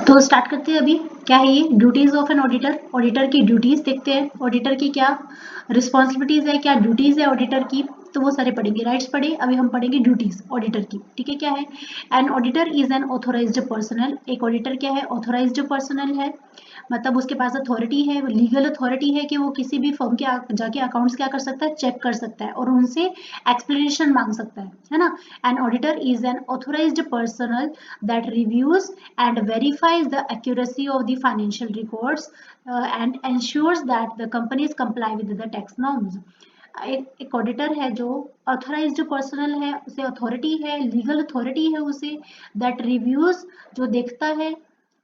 तो स्टार्ट करते हैं अभी। क्या है ये duties of an auditor. Auditor की ड्यूटीज देखते हैं, ऑडिटर की क्या रिस्पॉन्सिबिलिटीज है, क्या ड्यूटीज है ऑडिटर की, तो वो सारे पढ़ेंगे। राइट्स पढ़े, अभी हम पढ़ेंगे ड्यूटीज ऑडिटर की। ठीक है, क्या है an auditor is an authorised personnel. एक ऑडिटर क्या है, ऑथोराइज्ड पर्सनल है, मतलब उसके पास अथॉरिटी है, लीगल अथॉरिटी है कि वो किसी भी फर्म के जाके अकाउंट्स क्या कर सकता है, चेक कर सकता है और उनसे एक्सप्लेनेशन मांग सकता है ना। An auditor is an authorised personnel that reviews and verifies the accuracy of the financial records and ensures that the companies comply with the tax norms. एक ऑडिटर है जो ऑथराइज्ड पर्सनल है, उसे अथॉरिटी है, लीगल अथॉरिटी है उसे, that reviews जो देखता है,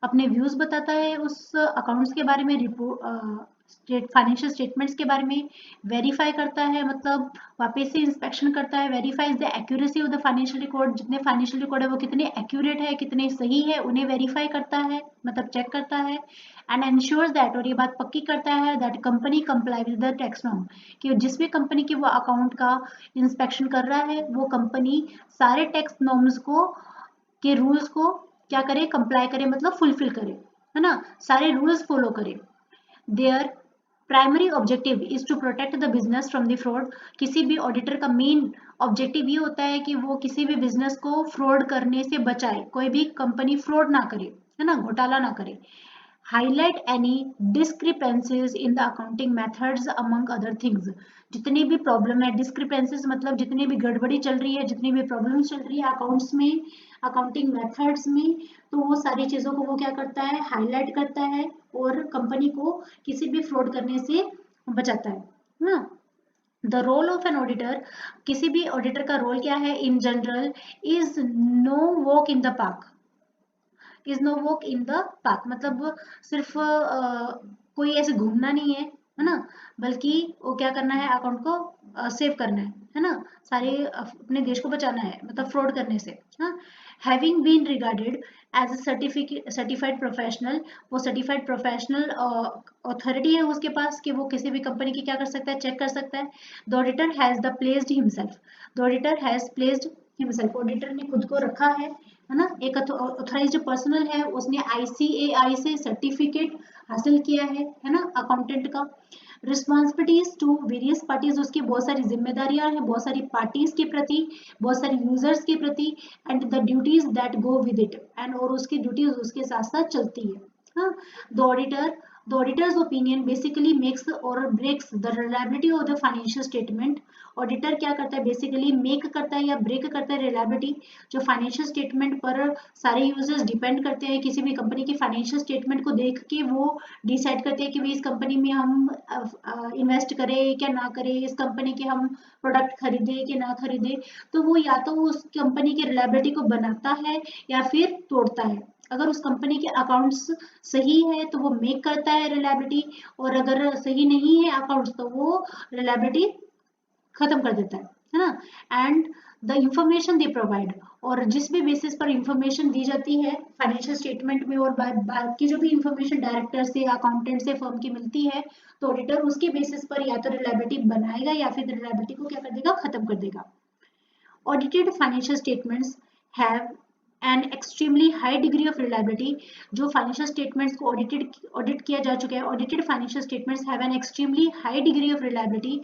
अपने व्यूज बताता है उस अकाउंट्स के बारे में, फाइनेंशियल स्टेटमेंट्स के बारे में, वेरीफाई करता है, मतलब वापस से इंस्पेक्शन करता है, verifies the accuracy of the financial record, जितने फाइनेंशियल रिकॉर्ड है वो कितने एक्यूरेट है, कितने सही है, उन्हें वेरीफाई करता है, मतलब चेक करता है। एंड एंश्योर्स दैट, और ये बात पक्की करता है, that company comply with the tax norm, कि जिस भी कंपनी के वो अकाउंट का इंस्पेक्शन कर रहा है वो कंपनी सारे टैक्स नॉर्म्स को के रूल्स को क्या करे, कंप्लाई करे, मतलब फुलफिल करे, है ना, सारे रूल्स फॉलो करे। Their primary objective is to protect the business from the fraud. किसी भी ऑडिटर का मेन ऑब्जेक्टिव ये होता है कि वो किसी भी बिजनेस को फ्रॉड करने से बचाए, कोई भी कंपनी फ्रॉड ना करे, है ना, घोटाला ना करे। Highlight any discrepancies in the accounting methods among other things. जितनी भी प्रॉब्लम है, डिस्क्रिपेंसीज मतलब जितनी भी गड़बड़ी चल रही है, जितनी भी प्रॉब्लम चल रही है अकाउंट्स में, अकाउंटिंग मेथड्स में, तो वो सारी चीज़ों को वो क्या करता है, हाईलाइट करता है और कंपनी को किसी भी फ्रॉड करने से बचाता है ना। The role of an auditor, किसी भी ऑडिटर का रोल क्या है, in general is no walk in the park. Is no walk in the park मतलब सिर्फ कोई ऐसे घूमना नहीं है ना, बल्कि वो क्या करना है, अकाउंट को सेव करना है ना, सारे अपने देश को बचाना है, मतलब फ्रॉड करने से। हाँ, having been regarded as a certified professional, वो सर्टिफाइड प्रोफेशनल अथॉरिटी है उसके पास कि वो किसी भी कंपनी की क्या कर सकता है, चेक कर सकता है। The auditor has the placed himself, the auditor has placed himself, auditor ने खुद को रखा है ना, एक ऑथराइज्ड पर्सनल है, उसने ICAI से सर्टिफिकेट हासिल किया है ना, अकाउंटेंट का। रिस्पॉन्सिबिलिटीज टू वेरियस पार्टीज, उसकी बहुत सारी जिम्मेदारियां हैं बहुत सारी पार्टीज के प्रति, बहुत सारी यूजर्स के प्रति। And the duties that go with it, and और उसकी ड्यूटीज उसके साथ साथ चलती है। हाँ, the auditor's opinion basically makes or breaks the reliability of the financial statement. Auditor क्या करता है, बेसिकली मेक करता है या ब्रेक करता है रिलायबिलिटी, जो फाइनेंशियल स्टेटमेंट पर सारे यूजर्स डिपेंड करते हैं, किसी भी कंपनी की फाइनेंशियल स्टेटमेंट को देख के वो डिसाइड करते हैं कि भाई इस कंपनी में हम इन्वेस्ट करें क्या ना करें, इस कंपनी के हम प्रोडक्ट खरीदे कि ना खरीदे। तो वो या तो उस कंपनी की रिलायबिलिटी को बनाता है या फिर तोड़ता है। अगर उस कंपनी के अकाउंट्स सही है तो वो मेक करता है रिलायबिलिटी, और अगर सही नहीं है अकाउंट्स तो वो रिलायबिलिटी खत्म कर देता है ना। And the information they provide, और जिस भी बेसिस पर इंफॉर्मेशन दी जाती है फाइनेंशियल स्टेटमेंट में और बाकी जो भी इंफॉर्मेशन डायरेक्टर से अकाउंटेंट से फर्म की मिलती है, तो ऑडिटर उसके बेसिस पर या तो रिलायबिलिटी बनाएगा या फिर रिलायबिलिटी को क्या कर देगा, खत्म कर देगा। Audited financial statements have an extremely high degree of reliability, जो फाइनेंशियल स्टेटमेंट्स को ऑडिट किया जा चुका है, audited financial statements have an extremely high degree of reliability,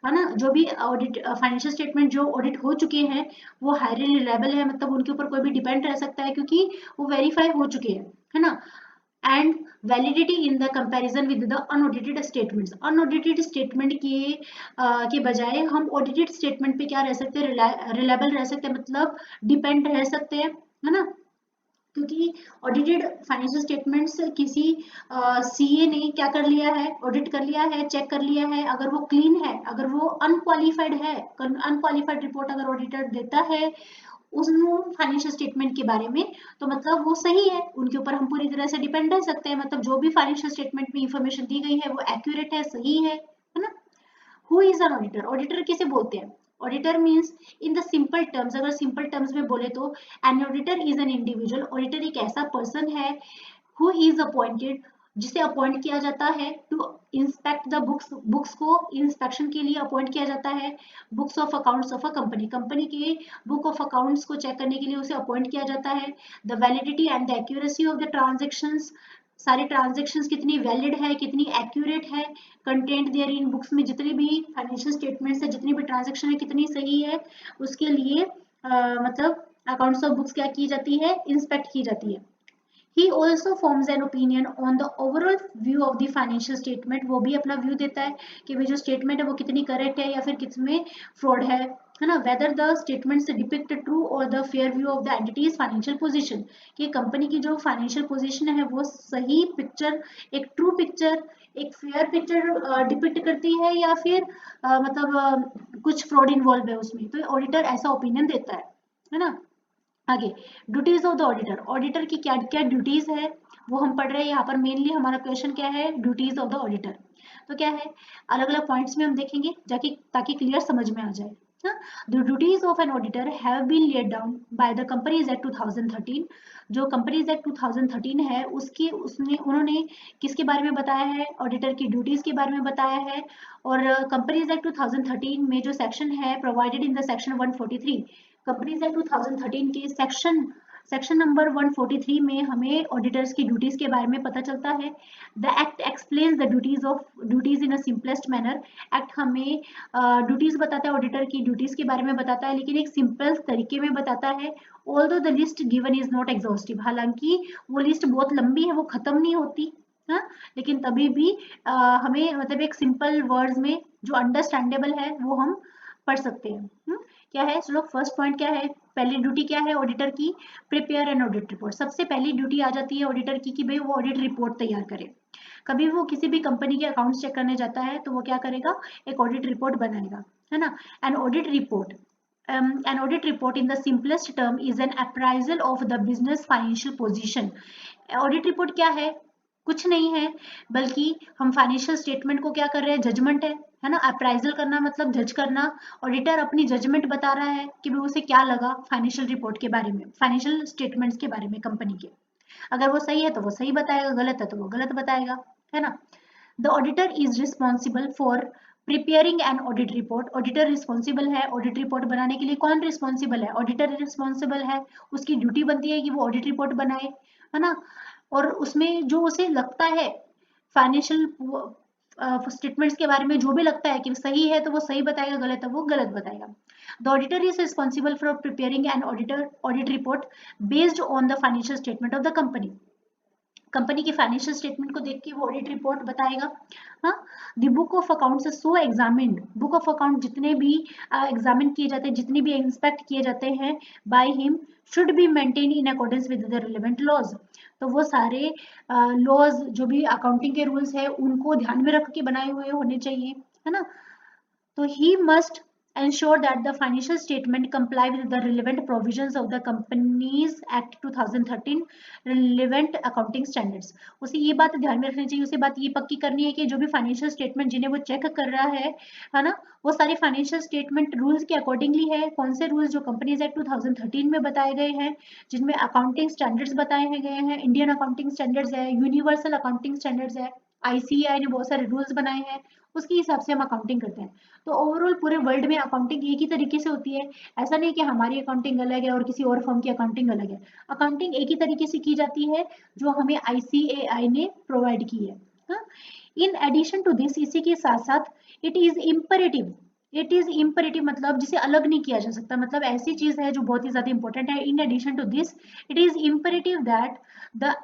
है ना। जो भी ऑडिट फाइनेंशियल स्टेटमेंट जो ऑडिट हो चुके हैं वो हाईली रिलायबल है, मतलब उनके ऊपर कोई भी डिपेंड रह सकता है क्योंकि वो वेरीफाई हो चुके हैं, है ना। And validity in the comparison with the unaudited statements, unaudited statement के बजाय हम ऑडिटेड स्टेटमेंट पे क्या रह सकते हैं, रिलायबल रह सकते हैं, मतलब डिपेंड रह सकते हैं, है ना। क्योंकि ऑडिटेड फाइनेंशियल स्टेटमेंट्स किसी CA ने क्या कर लिया है, ऑडिट कर लिया है, चेक कर लिया है, अगर वो क्लीन है, अगर वो अनक्वालिफाइड है, अनक्वालिफाइड रिपोर्ट अगर ऑडिटर देता है उस फाइनेंशियल स्टेटमेंट के बारे में, तो मतलब वो सही है, उनके ऊपर हम पूरी तरह से डिपेंड रह सकते हैं, मतलब जो भी फाइनेंशियल स्टेटमेंट में इंफॉर्मेशन दी गई है वो एक्यूरेट है, सही है ना। Who is an auditor, auditor किसे बोलते हैं। Auditor means in the simple terms, अगर सिंपल टर्म्स में बोले तो an auditor is an individual, auditor एक ऐसा पर्सन है हु इज अपॉइंटेड, जिसे अपॉइंट किया जाता है to inspect the books, books को इंस्पेक्शन के लिए अपॉइंट किया जाता है। Books of accounts of a company, company के बुक ऑफ अकाउंट्स को चेक करने के लिए उसे अपॉइंट किया जाता है। The validity and the accuracy of the transactions, सारे ट्रांजेक्शंस कितनी वैलिड है, कितनी एक्यूरेट है, कंटेंट देयर इन बुक्स में जितने भी फाइनेंशियल स्टेटमेंट्स है, जितनी भी ट्रांजेक्शन है कितनी सही है, उसके लिए मतलब अकाउंट्स ऑफ बुक्स क्या की जाती है, इंस्पेक्ट की जाती है। He also forms an opinion on the overall view of the financial statement, वो भी अपना व्यू देता है कि भाई जो स्टेटमेंट है वो कितनी करेक्ट है या फिर किसमें फ्रॉड है ना। Whether the statements depict true और the fair view of the entities financial position, कि कंपनी की जो फाइनेंशियल पोजीशन है वो सही पिक्चर, एक ट्रू पिक्चर, एक फेयर पिक्चर डिपिक्ट करती है या फिर कुछ फ्रॉड इन्वॉल्व है उसमें, तो ऑडिटर ऐसा ओपिनियन देता है ना। आगे duties of the auditor, auditor की क्या क्या ड्यूटीज है वो हम पढ़ रहे हैं। यहाँ पर मेनली हमारा क्वेश्चन क्या है, ड्यूटीज ऑफ द ऑडिटर। तो क्या है, अलग अलग पॉइंट्स में हम देखेंगे जाके ताकि क्लियर समझ में आ जाए। The duties of an auditor have been laid down by the companies act 2013, जो कंपनीज एक्ट 2013 है उसकी उसने उन्होंने किसके बारे में बताया है, ऑडिटर की ड्यूटीज के बारे में बताया है। और कंपनीज एक्ट 2013 में जो सेक्शन है provided in the section 143, companies act 2013 के सेक्शन नंबर 143 में हमें ऑडिटर्स की ड्यूटीज के बारे में पता चलता है। The act explains the duties in a simplest manner, act हमें ड्यूटीज बताता है, ऑडिटर की ड्यूटीज के बारे में बताता है लेकिन एक सिंपल तरीके में बताता है। Although the list given is not exhaustive, हालांकि वो लिस्ट बहुत लंबी है, वो खत्म नहीं होती, हाँ, लेकिन तभी भी हमें मतलब एक सिंपल वर्ड्स में जो अंडरस्टैंडेबल है वो हम पढ़ सकते हैं। क्या है, चलो फर्स्ट पॉइंट क्या है, पहली ड्यूटी क्या है ऑडिटर की, प्रिपेयर एन ऑडिट रिपोर्ट। सबसे पहली ड्यूटी आ जाती है ऑडिटर की कि भाई वो ऑडिट रिपोर्ट तैयार करे। कभी वो किसी भी कंपनी के अकाउंट्स चेक करने जाता है तो वो क्या करेगा, एक ऑडिट रिपोर्ट बनाएगा, है ना। An audit report an audit report in the simplest term is an appraisal of the business financial position। Audit report क्या है, कुछ नहीं है, बल्कि हम फाइनेंशियल स्टेटमेंट को क्या कर रहे हैं, जजमेंट है ना। अप्राइजल करना मतलब जज करना, ऑडिटर अपनी जजमेंट बता रहा है कि भाई उसे क्या लगा फाइनेंशियल रिपोर्ट के बारे में, फाइनेंशियल स्टेटमेंट्स के बारे में कंपनी के। अगर वो सही है तो वो सही बताएगा, गलत है तो वो गलत बताएगा, है ना। The auditor is responsible for preparing an audit report, auditor responsible है ऑडिट रिपोर्ट बनाने के लिए। कौन रिस्पॉन्सिबल है, ऑडिटर रिस्पॉन्सिबल है, उसकी ड्यूटी बनती है कि वो ऑडिट रिपोर्ट बनाए, है ना। और उसमें जो उसे लगता है फाइनेंशियल स्टेटमेंट्स के बारे में जो भी लगता है कि सही है तो वो सही बताएगा, गलत है वो गलत बताएगा। The auditor is responsible for preparing an audit report based on the financial statement of the company, company की फाइनेंशियल स्टेटमेंट को देख के वो ऑडिट रिपोर्ट बताएगा। हाँ, the book of accounts so examined, book of account जितने भी examine किए जाते हैं, जितने भी इंस्पेक्ट किए जाते हैं by him, should be maintain in accordance with the relevant laws. तो वो सारे लॉज जो भी अकाउंटिंग के रूल्स है उनको ध्यान में रख के बनाए हुए होने चाहिए, है ना। तो he must ensure that the financial statement comply with the relevant provisions of the Companies Act 2013 relevant accounting standards। उसे ये बात ध्यान में रखनी चाहिए, उसे बात ये पक्की करनी है कि जो भी फाइनेंशियल स्टेटमेंट जिन्हें वो चेक कर रहा है ना, वो सारी फाइनेंशियल स्टेटमेंट रूल्स के अकॉर्डिंगली है। कौन से रूल्स, जो कंपनीज एक्ट 2013 में बताए गए हैं, जिनमें अकाउंटिंग स्टैंडर्ड्स बताए गए हैं, इंडियन अकाउंटिंग स्टैंडर्ड्स है, यूनिवर्सल अकाउंटिंग स्टैंडर्ड्स है, आईसीएआई ने बहुत सारे रूल्स बनाए हैं, उसके हिसाब से हम अकाउंटिंग करते हैं। तो ओवरऑल पूरे वर्ल्ड में अकाउंटिंग एक ही तरीके से होती है, ऐसा नहीं कि हमारी अकाउंटिंग अलग है और किसी और फर्म की अकाउंटिंग अलग है। अकाउंटिंग एक ही तरीके से की जाती है जो हमें आईसीएआई ने प्रोवाइड की है। इन एडिशन टू दिस, इसी के साथ साथ इट इज इम्परेटिव मतलब जिसे अलग नहीं किया जा सकता, मतलब ऐसी चीज है जो बहुत ही ज्यादा इंपॉर्टेंट है। In addition to this, it is imperative that the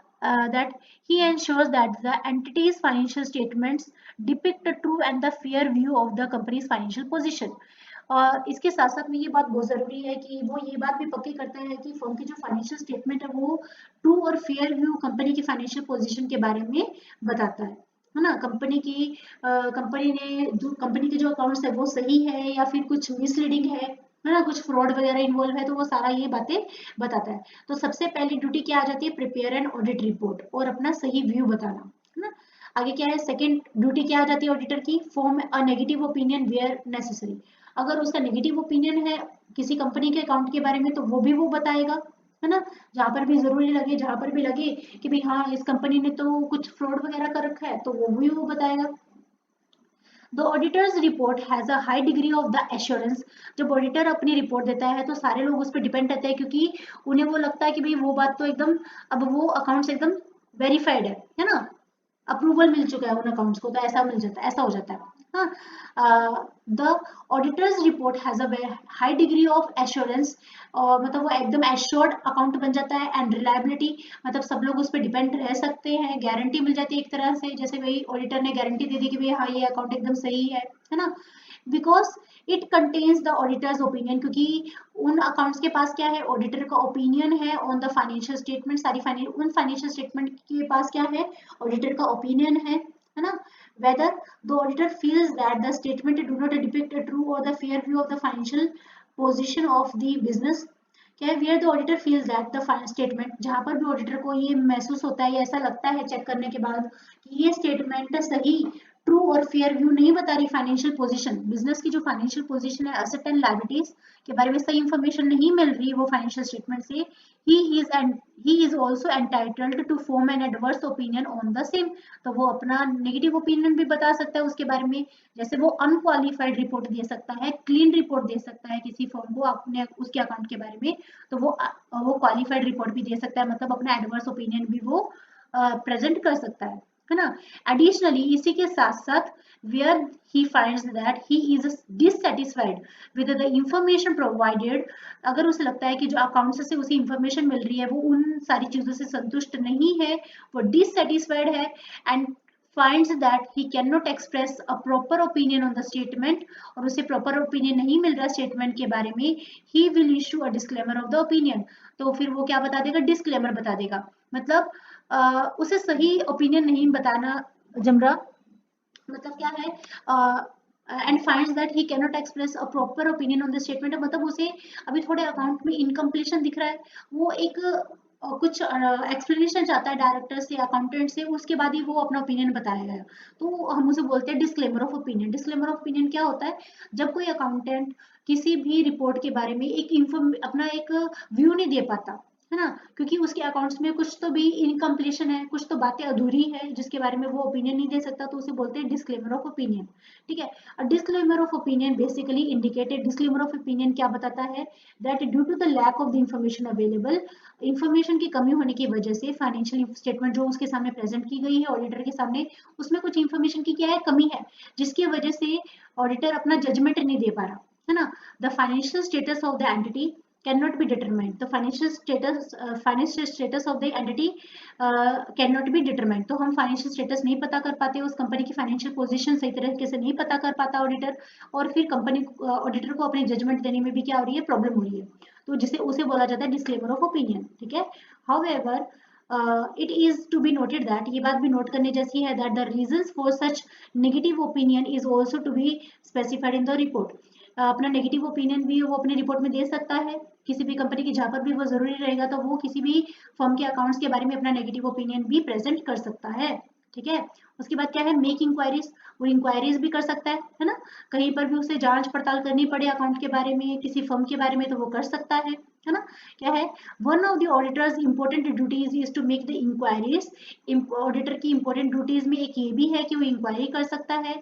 that he ensures that the entity's financial statements depict a true and the fair view of the company's financial position। और इसके साथ साथ में ये बात बहुत जरूरी है कि वो ये बात भी पक्की करता है कि फर्म की जो फाइनेंशियल स्टेटमेंट है वो ट्रू और फेयर व्यू कंपनी की फाइनेंशियल पोजीशन के बारे में बताता है ना। कंपनी ने जो कंपनी के जो अकाउंट्स है वो सही है या फिर कुछ मिसलीडिंग है ना, कुछ फ्रॉड वगैरह इन्वॉल्व है, तो वो सारा ये बातें बताता है। तो सबसे पहली ड्यूटी क्या आ जाती है, प्रिपेयर एन ऑडिट रिपोर्ट और अपना सही व्यू बताना, है ना। आगे क्या है, सेकंड ड्यूटी क्या आ जाती है ऑडिटर की, form a negative opinion where necessary. अगर उसका नेगेटिव ओपिनियन है किसी कंपनी के अकाउंट के बारे में तो वो भी वो बताएगा, है ना, जहाँ पर भी जरूरी लगे, जहाँ पर भी लगे कि भाई हाँ इस कंपनी ने तो कुछ फ्रॉड वगैरह कर रखा है, तो वो भी वो बताएगा। The auditors report has a high degree of the assurance. जब ऑडिटर अपनी रिपोर्ट देता है तो सारे लोग उस पर डिपेंड रहते हैं, क्योंकि उन्हें वो लगता है कि भाई वो बात तो एकदम, अब वो अकाउंट्स एकदम वेरीफाइड है ना, अप्रूवल मिल चुका है उन अकाउंट्स को, तो ऐसा मिल जाता है, ऐसा हो जाता है। हाँ, the auditors report has a high degree of assurance, और मतलब वो एकदम एश्योर्ड अकाउंट बन जाता है, एंड रिलायबिलिटी, मतलब सब लोग उस पर डिपेंड रह सकते हैं, गारंटी मिल जाती है एक तरह से, जैसे भाई ऑडिटर ने गारंटी दे दी कि भाई हाँ ये अकाउंट एकदम सही है ना, because it contains the auditors opinion, क्योंकि उन अकाउंट्स के पास क्या है, ऑडिटर का ओपिनियन है ऑन द फाइनेंशियल स्टेटमेंट, सारी उन फाइनेंशियल स्टेटमेंट के पास क्या है, ऑडिटर का ओपिनियन है ना, whether the auditor feels that the statement do not depict a true or the fair view of the financial position of the business, क्या है, where the auditor feels that the statement, जहां पर भी auditor को ये महसूस होता है या ऐसा लगता है चेक करने के बाद कि ये स्टेटमेंट सही, ट्रू और फेयर व्यू नहीं बता रही फाइनेंशियल पोजीशन, बिजनेस की जो फाइनेंशियल पोजीशन है, एसेट एंड लायबिलिटीज के बारे में सही इंफॉर्मेशन नहीं मिल रही वो फाइनेंशियल स्टेटमेंट से, he is and he is also entitled to form an adverse opinion on the same, तो वो अपना नेगेटिव ओपिनियन भी बता सकता है उसके बारे में, जैसे वो अनक्वालिफाइड रिपोर्ट दे सकता है, क्लीन रिपोर्ट दे सकता है किसी फर्म को अपने उसके अकाउंट के बारे में, तो वो क्वालिफाइड रिपोर्ट भी दे सकता है, मतलब अपना एडवर्स ओपिनियन भी वो प्रेजेंट कर सकता है ना। एडिशनली इसी के साथ साथ where he finds that he is dissatisfied with the information provided, अगर उसे लगता है कि जो अकाउंट से उसे इंफॉर्मेशन मिल रही है वो उन सारी चीजों से संतुष्ट नहीं है, वो डिससेटिस्फाइड है, and finds that he cannot express a proper opinion on the statement, और उसे प्रॉपर ओपिनियन नहीं मिल रहा स्टेटमेंट के बारे में, he will issue a disclaimer of the opinion, तो फिर वो क्या बता देगा, डिस्क्लेमर बता देगा, मतलब उसे सही ओपिनियन नहीं बताना जम रहा, मतलब क्या है, and finds that he cannot express a proper opinion on the statement, मतलब उसे अभी थोड़े अकाउंट में इनकम्प्लीशन दिख रहा है, वो एक कुछ एक्सप्लेनेशन चाहता है डायरेक्टर से, अकाउंटेंट से, उसके बाद ही वो अपना ओपिनियन बताएगा, तो हम उसे बोलते हैं disclaimer of opinion. Disclaimer of opinion क्या होता है, जब कोई अकाउंटेंट किसी भी रिपोर्ट के बारे में अपना एक व्यू नहीं दे पाता, है ना, क्योंकि उसके अकाउंट्स में कुछ तो भी इनकम्प्लीशन है, कुछ तो बातें अधूरी है जिसके बारे में वो ओपिनियन नहीं दे सकता, तो उसे बोलते हैं डिस्क्लेमर ऑफ ओपिनियन। ठीक है, disclaimer of opinion basically indicated, disclaimer of opinion क्या बताता है, that due to the lack of the information available, information की कमी होने की वजह से फाइनेंशियल स्टेटमेंट जो उसके सामने प्रेजेंट की गई है ऑडिटर के सामने, उसमें कुछ इंफॉर्मेशन की क्या है, कमी है, जिसकी वजह से ऑडिटर अपना जजमेंट नहीं दे पा रहा, है ना। The financial status of the entity cannot be determined, the financial status of the entity cannot be determined, तो हम फाइनेंशियल स्टेटस नहीं पता कर पाते, उस कंपनी की फाइनेंशियल पोजीशन सही तरीके से नहीं पता कर पाता ऑडिटर, और फिर कंपनी ऑडिटर को अपनी जजमेंट देने में भी क्या हो रही है, प्रॉब्लम हो रही है, तो जिसे उसे बोला जाता है डिस्क्लेमर ऑफ ओपिनियन। ठीक है, however it is to be noted that, ये बात भी नोट करने जैसी है, that the reasons for such negative opinion is also to be specified in the report, अपना नेगेटिव ओपिनियन भी वो अपने रिपोर्ट में दे सकता है, किसी भी कंपनी की जहां पर भी वो जरूरी रहेगा तो वो किसी भी फर्म के अकाउंट्स के बारे में अपना नेगेटिव ओपिनियन भी प्रेजेंट कर सकता है। ठीक है, उसके बाद क्या है, मेक इंक्वायरीज, वो इंक्वायरीज भी कर सकता है ना, कहीं पर भी उसे जांच पड़ताल करनी पड़े अकाउंट के बारे में, किसी फर्म के बारे में, तो वो कर सकता है ना। क्या है, one of the auditors important duties is to make the inquiries, auditor की इंपॉर्टेंट ड्यूटीज में एक ये भी है कि वो इंक्वायरी कर सकता है,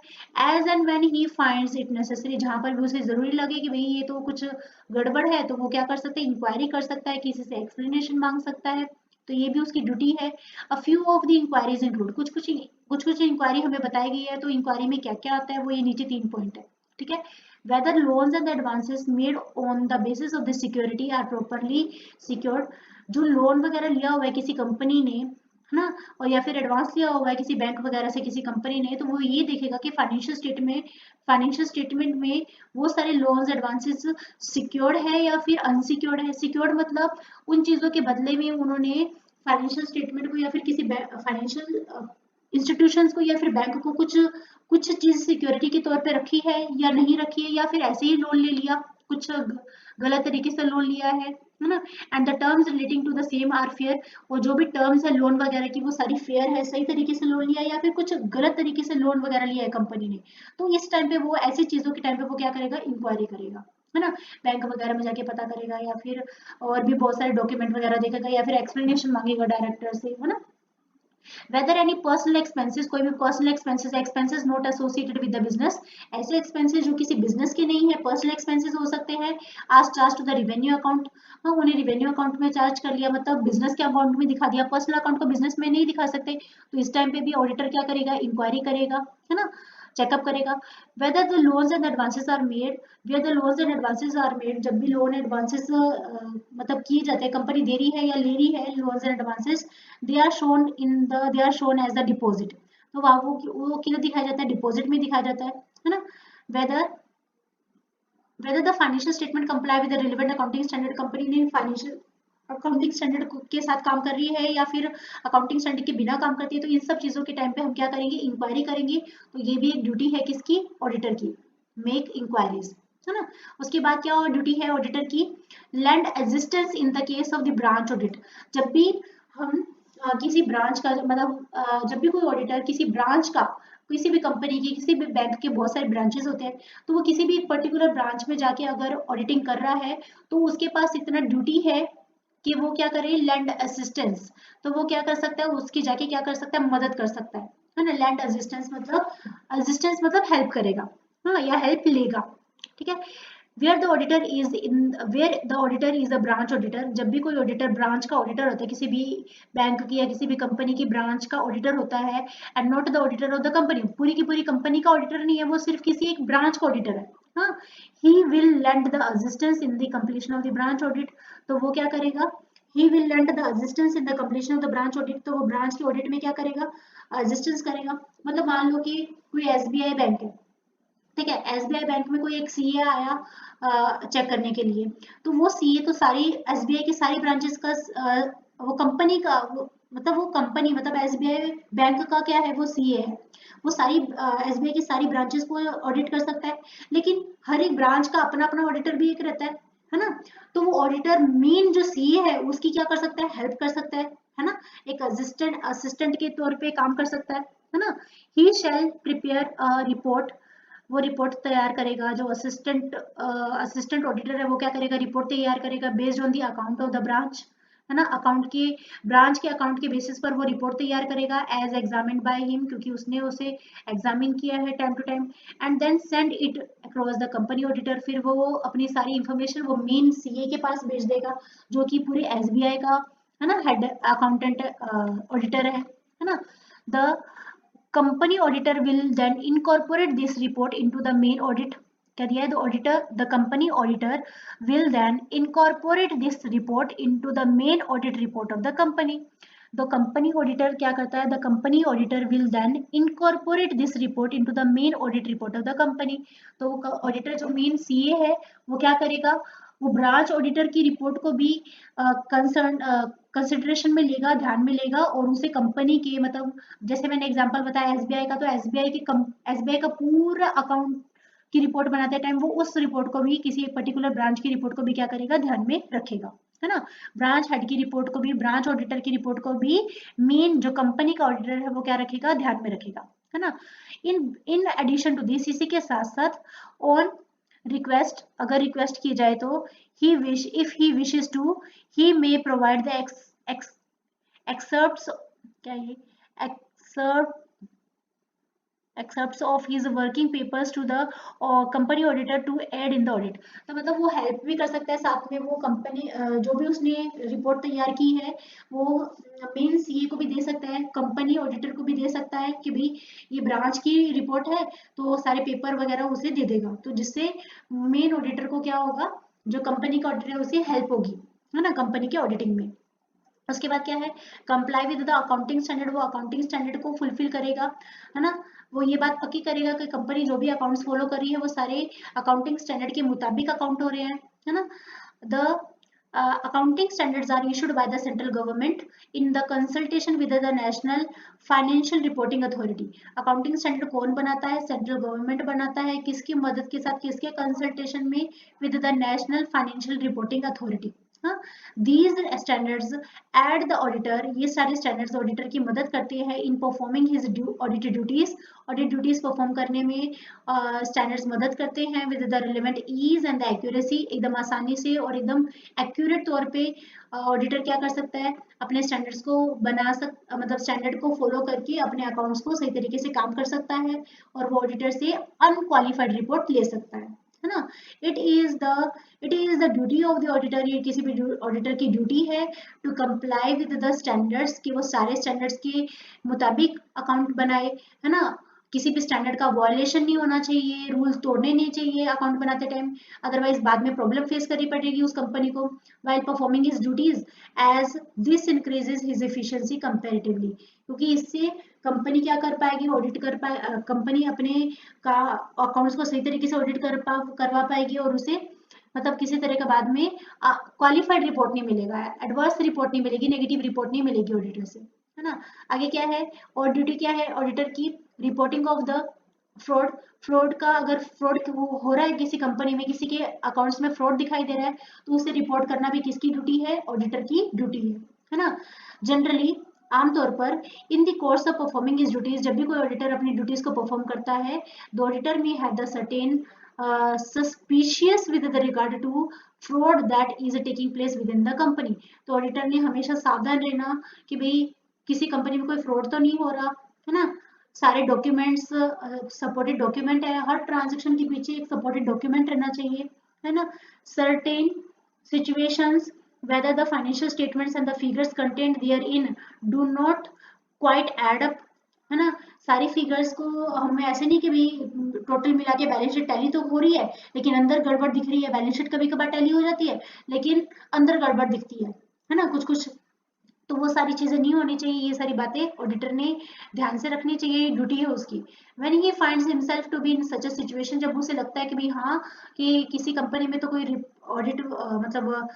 as and when he finds it necessary, जहां पर भी उसे जरूरी लगे कि भाई ये तो कुछ गड़बड़ है, तो वो क्या कर सकते हैं, इंक्वायरी कर सकता है, किसी से एक्सप्लेनेशन मांग सकता है, तो ये भी उसकी ड्यूटी है। A few of the inquiries include, कुछ इंक्वायरी हमें बताई गई है, तो इंक्वायरी में क्या क्या आता है वो ये नीचे 3 पॉइंट है। ठीक है, whether loans and advances made on the basis of the security are properly secured, जो लोन वगैरह लिया हुआ है किसी कंपनी ने, है ना, और या फिर एडवांस लिया हुआ है किसी बैंक वगैरह से किसी कंपनी ने, तो वो ये देखेगा कि फाइनेंशियल स्टेटमेंट में वो सारे लोन्स एडवांसेस सिक्योर्ड है या फिर अनसिक्योर्ड है। सिक्योर्ड मतलब उन चीजों के बदले में उन्होंने फाइनेंशियल स्टेटमेंट को या फिर किसी फाइनेंशियल इंस्टीट्यूशंस को या फिर बैंक को कुछ कुछ चीज सिक्योरिटी के तौर पे रखी है या नहीं रखी है, या फिर ऐसे ही लोन ले लिया, कुछ गलत तरीके से लोन लिया है ना, and the terms relating to the same are fair, और जो भी टर्म्स है लोन वगैरह की वो सारी फेयर है, सही तरीके से लोन लिया है या फिर कुछ गलत तरीके से लोन वगैरह लिया है कंपनी ने, तो इस टाइम पे वो ऐसी चीजों के टाइम पे वो क्या करेगा, इंक्वायरी करेगा। है ना, बैंक वगैरह में जाके पता करेगा, या फिर और भी बहुत सारे डॉक्यूमेंट वगैरह देखेगा, या फिर एक्सप्लेनेशन मांगेगा डायरेक्टर से, है ना। वेदर एनी पर्सनल एक्सपेंसेस, कोई भी personal expenses, expenses not associated with the business, ऐसे एक्सपेंसेस जो किसी बिजनेस के नहीं है, पर्सनल एक्सपेंसेस हो सकते हैं, आज charge to the revenue account, हाँ उन्हें रिवेन्यू अकाउंट में चार्ज कर लिया, मतलब बिजनेस के अकाउंट में दिखा दिया, पर्सनल अकाउंट को बिजनेस में नहीं दिखा सकते, तो इस टाइम पे भी ऑडिटर क्या करेगा, इंक्वायरी करेगा, है ना, चेकअप करेगा। Whether the loans and advances are made, where the loans and advances are made, जब भी लोन एडवांसेस मतलब किए जाते हैं, कंपनी दे रही है या ले रही है loans and advances, they are shown as the deposit, तो वहाँ वो किधर दिखाया जाता है, डिपॉजिट में दिखाया जाता है ना। whether whether the financial statement comply with the relevant accounting standard, company ने फाइनेंशियल अकाउंटिंग स्टैंडर्ड के साथ काम कर रही है या फिर अकाउंटिंग स्टैंडर्ड के बिना काम करती है, तो इन सब चीजों के टाइम पे हम क्या करेंगे, इंक्वायरी करेंगे, तो ये भी एक ड्यूटी है किसकी, ऑडिटर की, मेक इंक्वायरीज, है ना। उसके बाद क्या ड्यूटी है ऑडिटर की, land existence in the case of the branch audit, जब भी हम किसी ब्रांच का मतलब जब भी कोई ऑडिटर किसी ब्रांच का, किसी भी कंपनी की, किसी भी बैंक के बहुत सारे ब्रांचेस होते हैं, तो वो किसी भी एक पर्टिकुलर ब्रांच में जाके अगर ऑडिटिंग कर रहा है, तो उसके पास इतना ड्यूटी है कि वो क्या करे, लैंड असिस्टेंस, तो वो क्या कर सकता है, उसकी जाके क्या कर सकता है, मदद कर सकता है ना। लैंड असिस्टेंस मतलब हेल्प करेगा, हाँ, या हेल्प लेगा, ठीक है। Where the auditor is a branch auditor, जब भी कोई ऑडिटर ब्रांच का ऑडिटर होता है, किसी भी बैंक की या किसी भी कंपनी की ब्रांच का ऑडिटर होता है, and not the auditor of the company, पूरी की पूरी कंपनी का ऑडिटर नहीं है, वो सिर्फ किसी एक ब्रांच का ऑडिटर है, हाँ, he will lend the assistance in the completion of the branch audit, तो वो क्या करेगा, he will lend the assistance in the completion of the branch audit, तो वो ब्रांच की ऑडिट में क्या करेगा, असिस्टेंस करेगा। मतलब मान लो कि कोई एसबीआई बैंक है, ठीक है, एसबीआई बैंक में कोई एक सीए आया चेक करने के लिए, तो वो सीए तो सारी एसबीआई की सारी ब्रांचेस का वो कंपनी का वो कंपनी मतलब एसबीआई बैंक का क्या है, वो सीए है, वो सारी एसबीआई की सारी ब्रांचेस को ऑडिट कर सकता है, लेकिन हर एक ब्रांच का अपना अपना ऑडिटर भी एक रहता है ना, तो वो ऑडिटर मेन जो सीए है उसकी क्या कर सकता है, हेल्प कर सकता है ना, एक असिस्टेंट के तौर पे काम कर सकता है ना। ही शैल प्रिपेयर अ रिपोर्ट, वो रिपोर्ट तैयार करेगा, जो असिस्टेंट ऑडिटर है वो क्या करेगा, रिपोर्ट तैयार करेगा based on the account of the branch, है ना, अकाउंट के ब्रांच के अकाउंट के बेसिस पर वो रिपोर्ट तैयार करेगा एज एग्जामिन्ड बाय हिम, क्योंकि उसने उसे एग्जामिन किया है time to time, and then send it across the company auditor, फिर वो अपनी सारी इंफॉर्मेशन वो मेन सीए के पास भेज देगा, जो कि पूरे एसबीआई का, है ना, हेड अकाउंटेंट ऑडिटर है ना। The company auditor will then incorporate this report into the main audit, क्या दिया है, the company auditor will then incorporate this report into the main audit report of the company, the company auditor क्या करता है, the company auditor will then incorporate this report into the main audit report of the company, तो auditor जो main CA है वो क्या करेगा, वो ब्रांच ऑडिटर की रिपोर्ट को भी कंसर्न कंसिडरेशन में लेगा, ध्यान में लेगा, और उसे कंपनी के मतलब जैसे मैंने एग्जांपल बताया एसबीआई का, तो एसबीआई का पूरा अकाउंट की रिपोर्ट बनाते टाइम वो उस रिपोर्ट को भी किसी एक पर्टिकुलर ब्रांच की रिपोर्ट को भी क्या करेगा, ध्यान में रखेगा, है ना। ब्रांच हेड की रिपोर्ट को भी, ब्रांच ऑडिटर की रिपोर्ट को भी मेन जो कंपनी का ऑडिटर है वो क्या रखेगा, ध्यान में रखेगा, है ना। इन इन एडिशन टू दिस, इसी के साथ साथ ऑन रिक्वेस्ट, अगर रिक्वेस्ट की जाए तो if he wishes to, he may provide the excerpts, क्या ये excerpt excerpts of his working papers to the company auditor to aid in the audit, तो मतलब वो हेल्प भी कर सकता है, साथ में वो कंपनी जो भी उसने रिपोर्ट तैयार की है वो मेन सीए को भी दे सकता है, कंपनी ऑडिटर को भी दे सकता है कि भाई ये ब्रांच की रिपोर्ट है, तो सारे पेपर वगैरह उसे दे देगा, तो जिससे मेन ऑडिटर को क्या होगा, जो कंपनी का ऑडिटर है उसे हेल्प होगी, है ना, कंपनी के ऑडिटिंग में। उसके बाद क्या है, comply with the accounting standard, वो अकाउंटिंग स्टैंडर्ड को फुलफिल करेगा, है ना, वो ये बात पक्की करेगा कि कंपनी जो भी अकाउंट्स फॉलो कर रही है वो सारे अकाउंटिंग स्टैंडर्ड के मुताबिक अकाउंट हो रहे हैं, है ना। The accounting standards are issued by the central government in the consultation with the national financial reporting authority, accounting standard कौन बनाता है, सेंट्रल गवर्नमेंट बनाता है, किसकी मदद के साथ, किसके कंसल्टेशन में, with the national financial reporting authority, हाँ, these standards at the auditor, ये सारे स्टैंडर्ड्स ऑडिटर की मदद करते हैं in performing his audit duties, audit duties perform करने में स्टैंडर्ड्स मदद करते हैं with the relevant ease and the accuracy, एकदम आसानी से और एकदम एक्यूरेट तौर पे ऑडिटर क्या कर सकता है, अपने स्टैंडर्ड्स को मतलब स्टैंडर्ड को फॉलो करके अपने अकाउंट्स को सही तरीके से काम कर सकता है और वो ऑडिटर से अनक्वालिफाइड रिपोर्ट ले सकता है ना। It is the duty of the auditor, ये किसी भी ऑडिटर की ड्यूटी है to comply with the standards, कि वो सारे स्टैंडर्ड्स के मुताबिक अकाउंट बनाए, है ना। किसी भी स्टैंडर्ड का वायलेशन नहीं होना चाहिए, रूल्स तोड़ने नहीं चाहिए अकाउंट बनाते टाइम, अदरवाइज बाद में प्रॉब्लम फेस करनी पड़ेगी उस कंपनी को while performing his duties, as this increases his efficiency comparatively, क्योंकि इससे कंपनी क्या कर पाएगी, ऑडिट कर पाए, कंपनी अपने का अकाउंट्स को सही तरीके से ऑडिट करवा पाएगी और उसे मतलब किसी तरह का बाद में क्वालिफाइड रिपोर्ट नहीं मिलेगा, एडवर्स रिपोर्ट नहीं मिलेगी, नेगेटिव रिपोर्ट नहीं मिलेगी ऑडिटर से, है ना। आगे क्या है, और ड्यूटी क्या है ऑडिटर की, reporting of the fraud, fraud का अगर फ्रॉड हो रहा है किसी कंपनी में, किसी के अकाउंट्स में फ्रॉड दिखाई दे रहा है तो उसे रिपोर्ट करना भी किसकी ड्यूटी है, ऑडिटर की ड्यूटी है ना। जनरली आमतौर पर in the course of performing his duties, जब भी कोई ऑडिटर अपनी ड्यूटीज को परफॉर्म करता है, the auditor may have the certain suspicious with the regard to fraud that is taking place within the company, तो ऑडिटर ने हमेशा सावधान रहना कि भाई किसी कंपनी में कोई फ्रॉड तो नहीं हो रहा, है ना। सारे डॉक्यूमेंट्स सपोर्टेड डॉक्यूमेंट है, हर ट्रांजेक्शन के पीछे एक सपोर्टेड डॉक्यूमेंट रहना चाहिए, है ना। Certain situations whether the financial statements and the figures contained therein do not quite add up, है ना। सारी फिगर्स को हमें ऐसे नहीं कि भाई टोटल मिला के बैलेंस शीट टैली तो हो रही है लेकिन अंदर गड़बड़ दिख रही है, बैलेंस शीट कभी कभार टैली हो जाती है लेकिन अंदर गड़बड़ दिखती है ना, कुछ कुछ, तो वो सारी चीजें नहीं होनी चाहिए, ये सारी बातें ऑडिटर ने ध्यान से रखनी चाहिए, ड्यूटी है उसकी। When he finds himself to be in such a situation, जब उसे लगता है कि भाई हाँ कि किसी कंपनी में तो कोई ऑडिट मतलब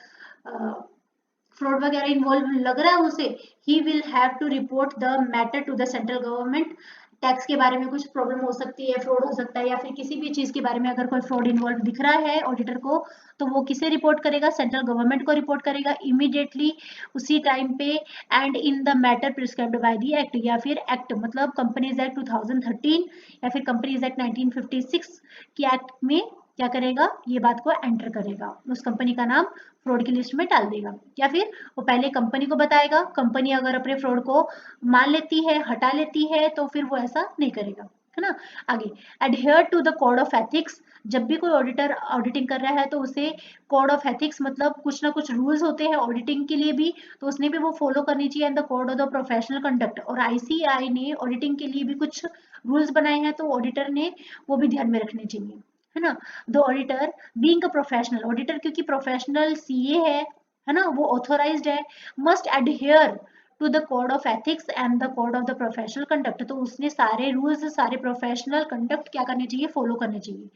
फ्रॉड वगैरह इन्वॉल्व लग रहा है उसे, he will have to report the matter to the central government, tax के बारे में कुछ प्रॉब्लम हो सकती है, फ्रॉड हो सकता है या फिर किसी भी चीज के बारे में अगर कोई फ्रॉड इन्वॉल्व दिख रहा है ऑडिटर को, तो वो किसे रिपोर्ट करेगा, सेंट्रल गवर्नमेंट को रिपोर्ट करेगा इमीडिएटली उसी टाइम पे, and in the matter prescribed by the act, या फिर एक्ट मतलब कंपनीज एक्ट 2013 या फिर कंपनीज एक्ट 1956 की एक्ट में क्या करेगा, ये बात को एंटर करेगा, उस कंपनी का नाम फ्रॉड की लिस्ट में डाल देगा, या फिर वो पहले कंपनी को बताएगा, कंपनी अगर अपने फ्रॉड को मान लेती है, हटा लेती है, तो फिर वो ऐसा नहीं करेगा, है ना। आगे, adhere to the code of ethics, जब भी कोई ऑडिटर ऑडिटिंग कर रहा है तो उसे कोड ऑफ एथिक्स मतलब कुछ ना कुछ रूल्स होते हैं ऑडिटिंग के लिए भी, तो उसने भी वो फॉलो करनी चाहिए, and the code of the professional conduct, और आईसीएआई ने ऑडिटिंग के लिए भी कुछ रूल्स बनाए हैं तो ऑडिटर ने वो भी ध्यान में रखने चाहिए, है ना। The auditor being a professional, auditor क्योंकि प्रोफेशनल सीए है ना, वो ऑथोराइज्ड है, must adhere to the code of ethics and the code of the professional conduct, तो उसने सारे रूल्स सारे प्रोफेशनल कंडक्ट क्या करने चाहिए, फॉलो करने चाहिए।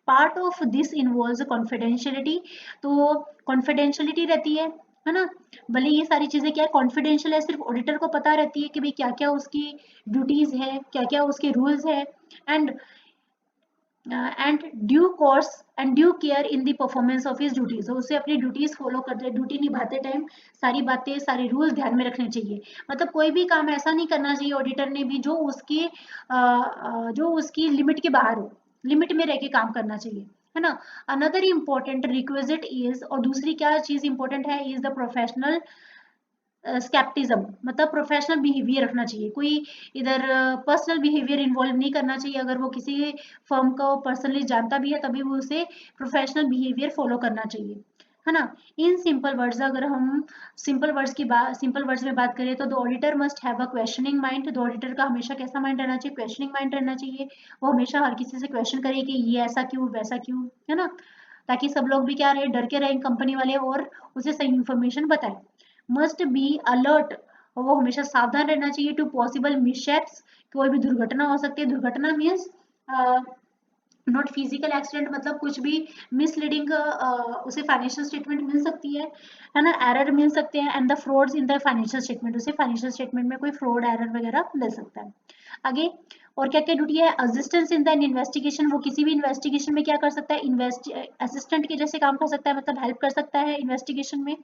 Part of this involves confidentiality, तो कॉन्फिडेंशियलिटी रहती है ना। भले ये सारी चीजें क्या है, कॉन्फिडेंशियल है, सिर्फ ऑडिटर को पता रहती है कि भाई क्या क्या उसकी ड्यूटीज है, क्या क्या उसके रूल्स है, and and due course and due care in the performance of his duties, उसे अपनी ड्यूटीज फॉलो करते ड्यूटी निभाते टाइम सारी बातें सारे रूल्स ध्यान में रखने चाहिए, मतलब कोई भी काम ऐसा नहीं करना चाहिए ऑडिटर ने भी जो उसकी लिमिट के बाहर हो, लिमिट में रह के काम करना चाहिए, है ना। अनदर इम्पोर्टेंट रिक्विजिट इज, और दूसरी क्या चीज इंपॉर्टेंट है, इज द प्रोफेशनल स्केप्टिज्म, मतलब प्रोफेशनल बिहेवियर रखना चाहिए, कोई इधर पर्सनल बिहेवियर इन्वॉल्व नहीं करना चाहिए, अगर वो किसी फर्म को पर्सनली जानता भी है तभी वो उसे प्रोफेशनल बिहेवियर फॉलो करना चाहिए, है ना। इन सिंपल वर्ड्स, अगर हम सिंपल वर्ड्स में बात करें तो the auditor must have a questioning mind, the auditor का हमेशा कैसा माइंड रहना चाहिए, क्वेश्चनिंग माइंड रहना चाहिए, वो हमेशा हर किसी से क्वेश्चन करे कि ये ऐसा क्यों वैसा क्यों, है ना, ताकि सब लोग भी क्या रहे, डर के रहे कंपनी वाले और उसे सही इन्फॉर्मेशन बताए। मस्ट बी अलर्ट, और वो हमेशा सावधान रहना चाहिए टू पॉसिबल मिसशेप्स, कोई भी दुर्घटना हो सकती है, दुर्घटना मीन्स नॉट फिजिकल एक्सीडेंट, मतलब कुछ भी मिसलीडिंग उसे फाइनेंशियल स्टेटमेंट मिल सकती है ना, एरर मिल सकते हैं, and the frauds in the financial statement, उसे फाइनेंशियल स्टेटमेंट में कोई फ्रॉड एरर वगैरह मिल सकता है। आगे और क्या क्या ड्यूटी है, असिस्टेंस इन द इन्वेस्टिगेशन, वो किसी भी इन्वेस्टिगेशन में क्या कर सकता है, इन्वेस्ट असिस्टेंट के जैसे काम कर सकता है, मतलब हेल्प कर सकता है इन्वेस्टिगेशन में।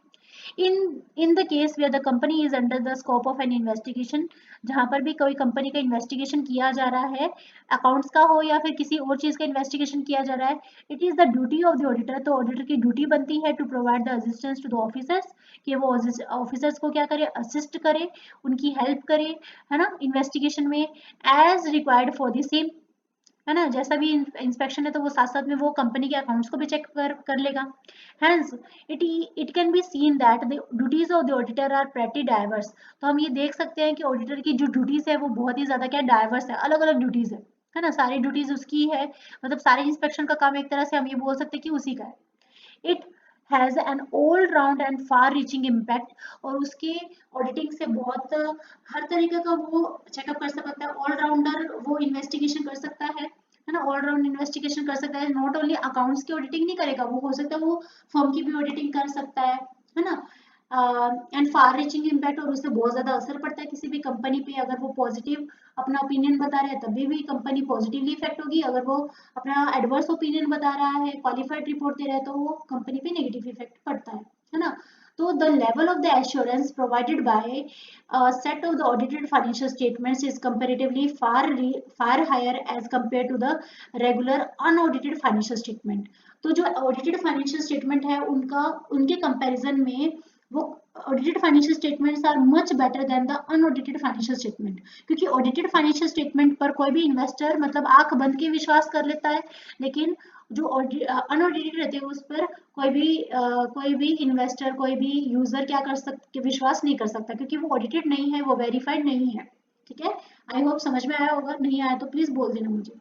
In the case where the company is under the scope of an investigation, जहां पर भी कोई कंपनी का इन्वेस्टिगेशन किया जा रहा है, अकाउंट्स का हो या फिर किसी और चीज का इन्वेस्टिगेशन किया जा रहा है, it is the duty of the auditor, तो ऑडिटर की ड्यूटी बनती है to provide the assistance to the officers, कि वो ऑफिसर्स को क्या करे, असिस्ट करे, उनकी हेल्प करे, है ना, इन्वेस्टिगेशन में, as required for the same, है ना, जैसा भी इंस्पेक्शन है तो वो साथ साथ में वो कंपनी के अकाउंट्स को भी चेक कर लेगा। Hence it can be seen that the duties of the auditor are pretty diverse, तो हम ये देख सकते हैं कि ऑडिटर की जो ड्यूटीज है वो बहुत ही ज्यादा क्या डाइवर्स है, अलग अलग ड्यूटीज है ना, सारी ड्यूटीज उसकी है, मतलब सारे इंस्पेक्शन का काम एक तरह से हम ये बोल सकते हैं कि उसी का है। It has an all round and far reaching impact, और उसके ऑडिटिंग से बहुत हर तरीके का वो चेकअप कर सकता है, ऑलराउंडर वो इन्वेस्टिगेशन कर सकता है ना, ऑल राउंड इन्वेस्टिगेशन कर सकता है, नॉट ओनली अकाउंट्स की ऑडिटिंग नहीं करेगा, वो हो सकता है वो फर्म की भी ऑडिटिंग कर सकता है ना, एंड फार रीचिंग इम्पैक्ट, और उससे बहुत ज्यादा असर पड़ता है किसी भी कंपनी पे, अगर वो पॉजिटिव अपना ओपिनियन बता रहे हैं तभी भी कंपनी पॉजिटिवली इफेक्ट होगी, अगर वो अपना एडवर्स ओपिनियन बता रहा है, क्वालिफाइड रिपोर्ट दे रहा है, तो वो कंपनी पे नेगेटिव इफेक्ट पड़ता है ना। तो the level of the assurance provided by set of the audited financial statements is comparatively far higher as compared to the regular unaudited financial statement, तो जो audited financial statement है उनका उनके comparison में वो audited financial statements are much better than the unaudited financial statement, क्योंकि audited financial statement पर कोई भी इन्वेस्टर मतलब आंख बंद के विश्वास कर लेता है, लेकिन जो अनऑडिटेड रहते हैं उस पर कोई भी इन्वेस्टर, कोई भी यूजर क्या कर सकते, विश्वास नहीं कर सकता, क्योंकि वो ऑडिटेड नहीं है, वो वेरीफाइड नहीं है। ठीक है, आई होप समझ में आया होगा, नहीं आया तो प्लीज बोल देना मुझे।